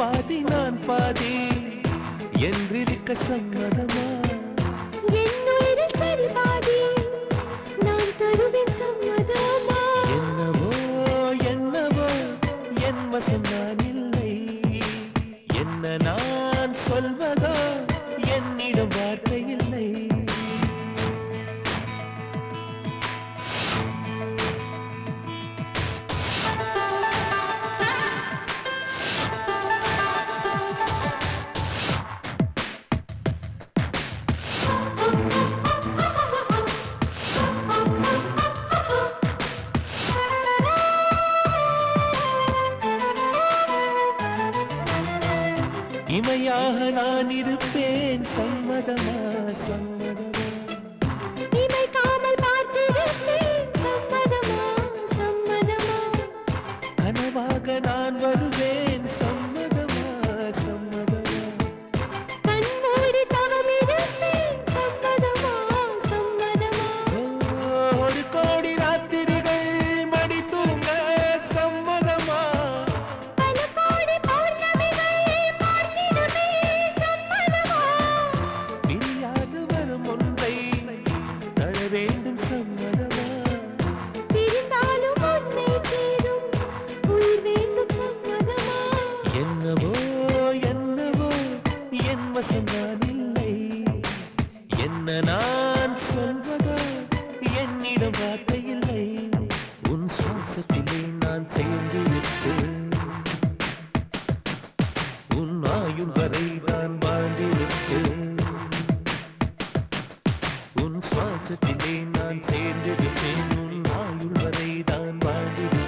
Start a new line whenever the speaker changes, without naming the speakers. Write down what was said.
பாதி நான் பாதி என்றிருக்க சம்மதமா?
என்னுயிரில் சரி பாதி நான் தருவேன் சம்மதமா?
என்னவோ என்னவோ என் வசம் நான் இல்லை, என்ன நான் சொல்வதோ என்னிடம் வார்த்தை இல்லை. இமையாக நான் இருப்பேன் சம்மதமா? சம்மதமா?
இமைக்காமல் பார்த்திருப்பேன் சம்மதமா? சம்மதமா?
கனவாக நான் வருவேன் சம்மதமா? சம்மதமா?
கண்மூடி தவம் இருப்பேன் சம்மதமா? சம்மதமா?
ஒரு கோடி ராத்திரிகள் மடி தூங்க சம்மதமா?
பல கோடி பௌர்ணமிகள் பார்த்திடுமே சம்மதமா?
பிரியாது வரும் ஒன்றை தர வேண்டும் சம்மதமா?
பிரிந்தாலும் உன்னை சேரும் உயிர் வேண்டும் சம்மதமா?
என்னவோ என்னவோ என் வசம் நான் இல்லை, என்ன நான் சொல்வதோ என்னிடம் வார்த்தை இல்லை. உன் சுவாசத்திலே நான் சேர்ந்து விட்டேன், உன் ஆயுள் வரை நான் வாழ்ந்திருப்பேன். உன் சுவாசத்திலே நான் சேர்ந்து விட்டேன், உன் ஆயுள் வரை நான் வாழ்ந்திருப்பேன்.